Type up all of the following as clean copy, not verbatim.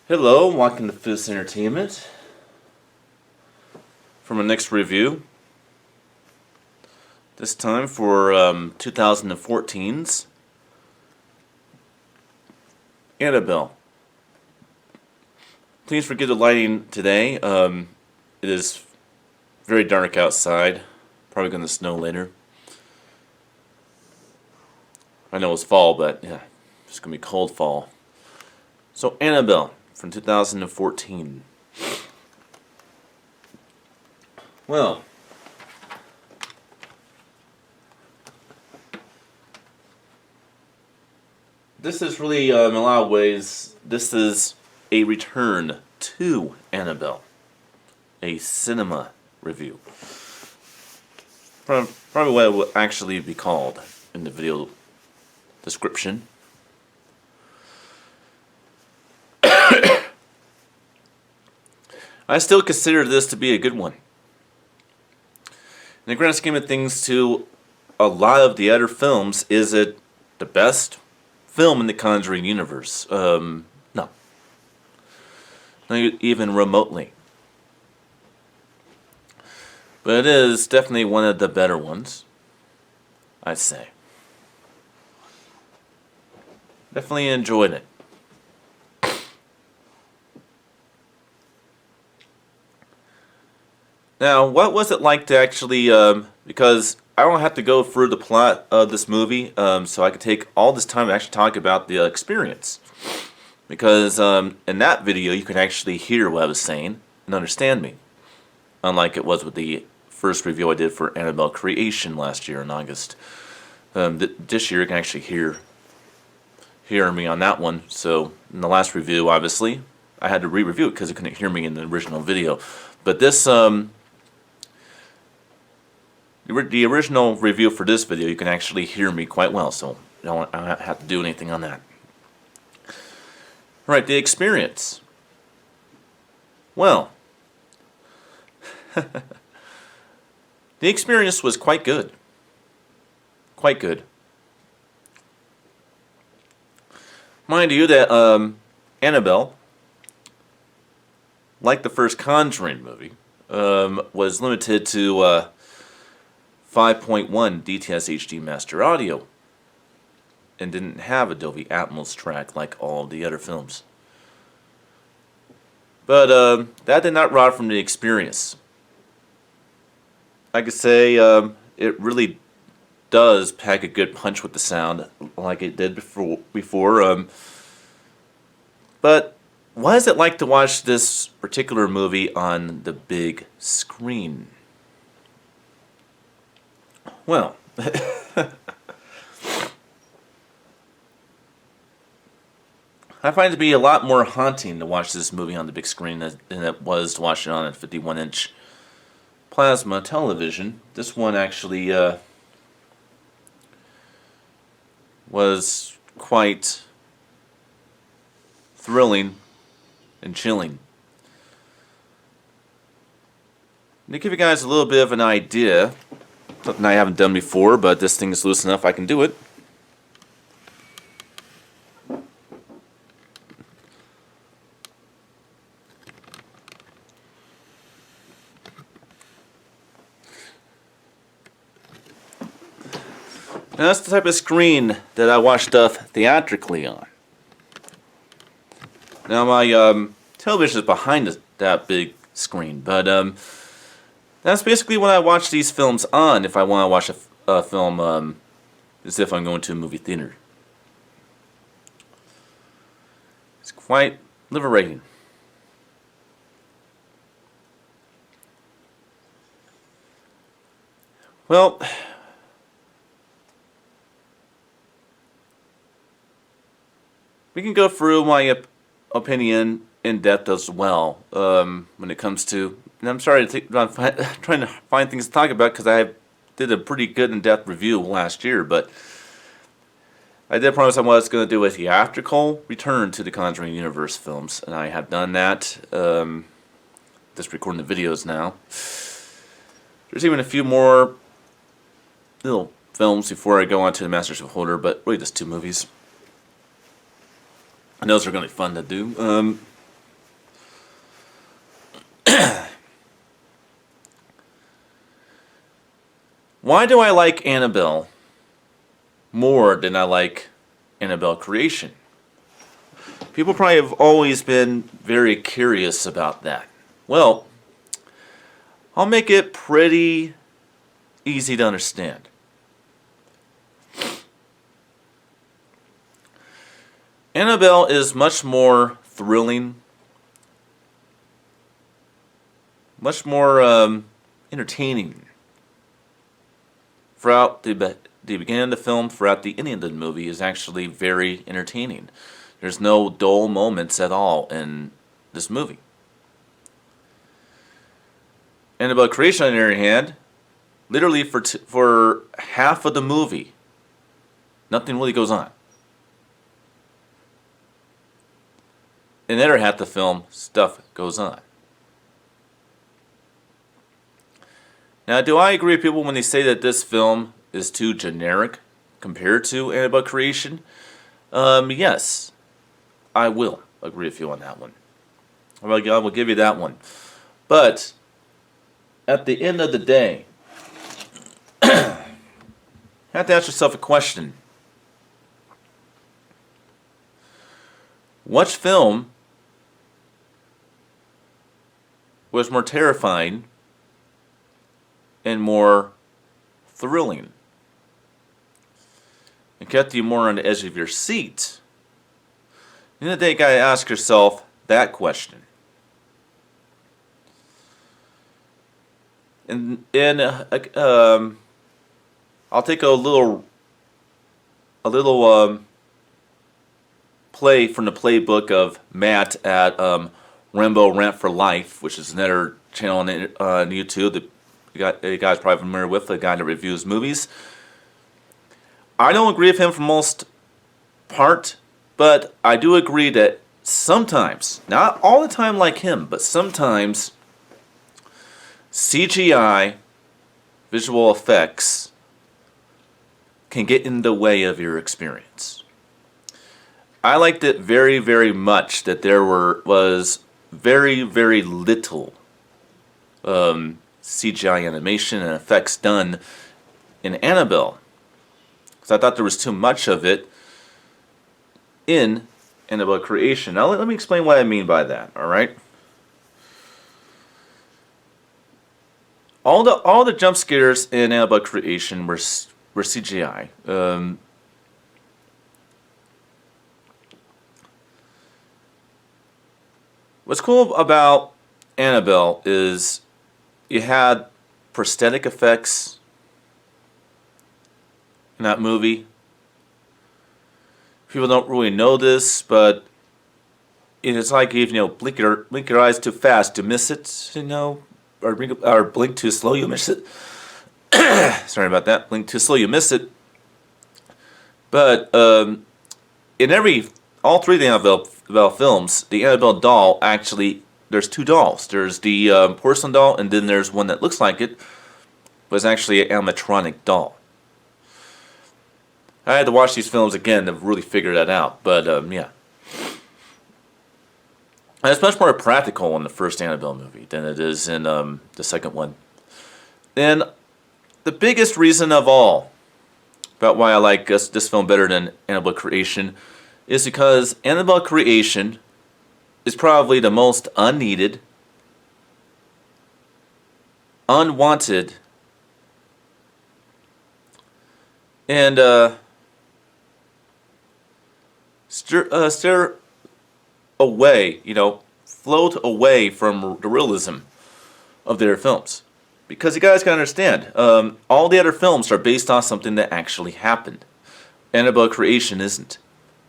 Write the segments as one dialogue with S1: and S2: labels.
S1: Hello, welcome to Fist Entertainment. For my next review, this time for 2014's Annabelle. Please forgive the lighting today. It is very dark outside. Probably going to snow later. I know it's fall, but yeah, it's going to be cold fall. So Annabelle from 2014. Well, this is really, in a lot of ways, this is a return to Annabelle. A cinema review. Probably what it would actually be called in the video description. I still consider this to be a good one. In the grand scheme of things, to a lot of the other films, is it the best film in the Conjuring universe? No. Not even remotely. But it is definitely one of the better ones, I'd say. Definitely enjoyed it. Now, what was it like to actually, because I don't have to go through the plot of this movie, so I could take all this time to actually talk about the experience. Because in that video, you could actually hear what I was saying and understand me. Unlike it was with the first review I did for Annabelle Creation last year in August. This year, you can actually hear me on that one. So, in the last review, obviously, I had to re-review it because you couldn't hear me in the original video. But this, the original review for this video, you can actually hear me quite well, so I don't have to do anything on that. Right, the experience. Well, the experience was quite good. Quite good. Mind you that Annabelle, like the first Conjuring movie, was limited to 5.1 DTS HD Master Audio and didn't have a Dolby Atmos track like all of the other films. But that did not rob from the experience. I could say it really does pack a good punch with the sound like it did before. But what is it like to watch this particular movie on the big screen? Well, I find it to be a lot more haunting to watch this movie on the big screen than it was to watch it on a 51-inch plasma television. This one actually was quite thrilling and chilling. To give you guys a little bit of an idea, something I haven't done before, but this thing is loose enough I can do it. Now that's the type of screen that I watch stuff theatrically on. Now my television is behind that big screen, but that's basically what I watch these films on if I want to watch a film as if I'm going to a movie theater. It's quite liberating. Well, we can go through my opinion in depth as well when it comes to. And I'm sorry I'm trying to find things to talk about because I did a pretty good in-depth review last year, but I did promise I was going to do a theatrical return to the Conjuring Universe films, and I have done that. Just recording the videos now. There's even a few more little films before I go on to the Masters of Horror, but really just 2 movies. And those are going to be fun to do. Why do I like Annabelle more than I like Annabelle Creation? People probably have always been very curious about that. Well, I'll make it pretty easy to understand. Annabelle is much more thrilling, much more entertaining. Throughout the beginning of the film, throughout the ending of the movie is actually very entertaining. There's no dull moments at all in this movie. Annabelle Creation, on the other hand, literally for half of the movie, nothing really goes on. In the other half of the film, stuff goes on. Now, do I agree with people when they say that this film is too generic compared to Annabelle Creation? Yes, I will agree with you on that one. I will give you that one. But at the end of the day, you have to ask yourself a question. Which film was more terrifying and more thrilling? It kept you more on the edge of your seat. At the end of the day, you gotta ask yourself that question. And I'll take a little play from the playbook of Matt at Rambo Rant for Life, which is another channel on YouTube that you guys are probably familiar with, the guy that reviews movies. I don't agree with him for most part, but I do agree that sometimes, not all the time like him, but sometimes CGI, visual effects, can get in the way of your experience. I liked it very, very much that there was very, very little CGI animation and effects done in Annabelle, because I thought there was too much of it in Annabelle Creation. Now let me explain what I mean by that. All right. All the jump scares in Annabelle Creation were CGI. What's cool about Annabelle is you had prosthetic effects in that movie. People don't really know this, but it's like if blink your eyes too fast, you miss it. Or blink too slow, you miss it. Sorry about that. Blink too slow, you miss it. But in all three of the Annabelle films, the Annabelle doll actually, there's two dolls. There's the porcelain doll, and then there's one that looks like it, but it's actually an animatronic doll. I had to watch these films again to really figure that out, but yeah. And it's much more practical in the first Annabelle movie than it is in the second one. And the biggest reason of all about why I like this film better than Annabelle Creation is because Annabelle Creation is probably the most unneeded, unwanted, and steer away, float away from the realism of their films. Because you guys gotta understand, all the other films are based on something that actually happened. Annabelle Creation isn't.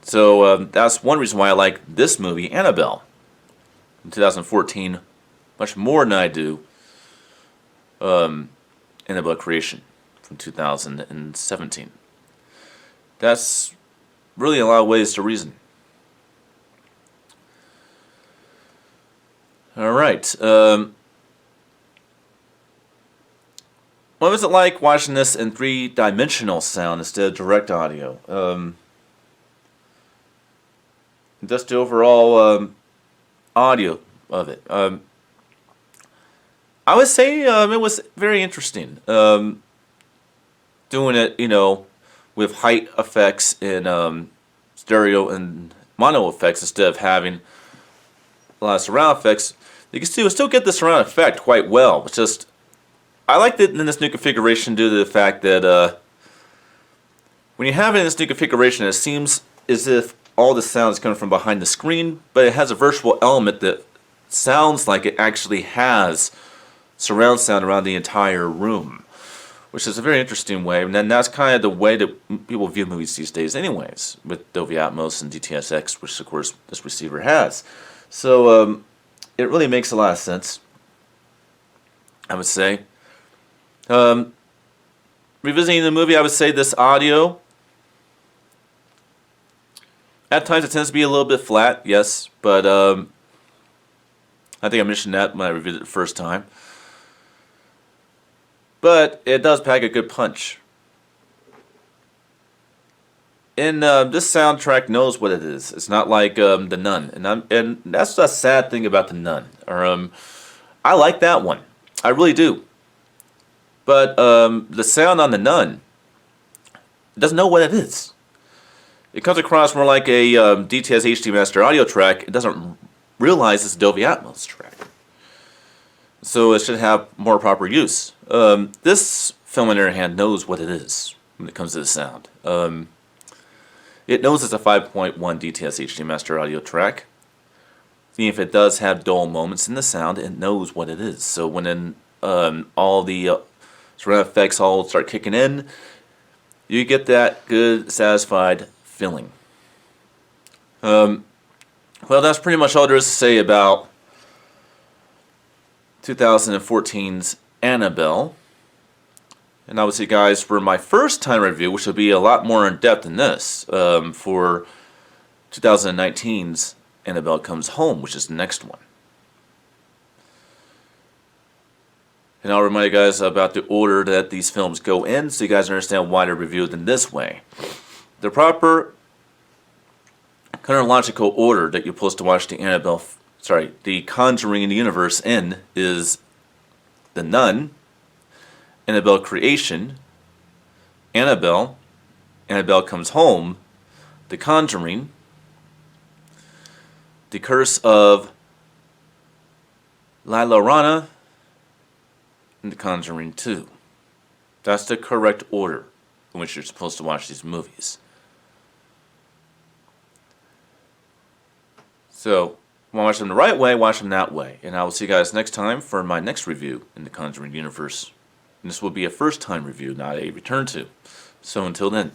S1: So that's one reason why I like this movie, Annabelle, in 2014, much more than I do Annabelle Creation from 2017. That's really a lot of ways to reason. All right. What was it like watching this in three-dimensional sound instead of direct audio? Just the overall audio of it. I would say it was very interesting. doing it, with height effects and stereo and mono effects instead of having a lot of surround effects, you can still get the surround effect quite well. It's just, I like it in this new configuration due to the fact that when you have it in this new configuration, it seems as if all the sound is coming from behind the screen, but it has a virtual element that sounds like it actually has surround sound around the entire room, which is a very interesting way. And then that's kind of the way that people view movies these days anyways, with Dolby Atmos and DTS:X, which of course this receiver has. So it really makes a lot of sense, I would say. Revisiting the movie, I would say this audio, at times it tends to be a little bit flat, yes, but I think I mentioned that when I reviewed it the first time. But it does pack a good punch. And this soundtrack knows what it is. It's not like The Nun, and that's the sad thing about The Nun. I like that one, I really do. But the sound on The Nun, it doesn't know what it is. It comes across more like a DTS HD Master Audio track. It doesn't realize it's a Dolby Atmos track. So it should have more proper use. This film, on the other hand, knows what it is when it comes to the sound. It knows it's a 5.1 DTS HD Master Audio track. Even if it does have dull moments in the sound, it knows what it is. So when all the surround effects all start kicking in, you get that good, satisfied feeling. Well, that's pretty much all there is to say about 2014's Annabelle. And I would say, guys, for my first time review, which will be a lot more in depth than this, for 2019's Annabelle Comes Home, which is the next one. And I'll remind you guys about the order that these films go in, so you guys understand why they're reviewed in this way. The proper chronological order that you're supposed to watch the Conjuring in the universe in is The Nun, Annabelle Creation, Annabelle, Annabelle Comes Home, The Conjuring, The Curse of La Llorona, and The Conjuring 2. That's the correct order in which you're supposed to watch these movies. So, want to watch them the right way, watch them that way. And I will see you guys next time for my next review in the Conjuring universe. And this will be a first time review, not a return to. So until then.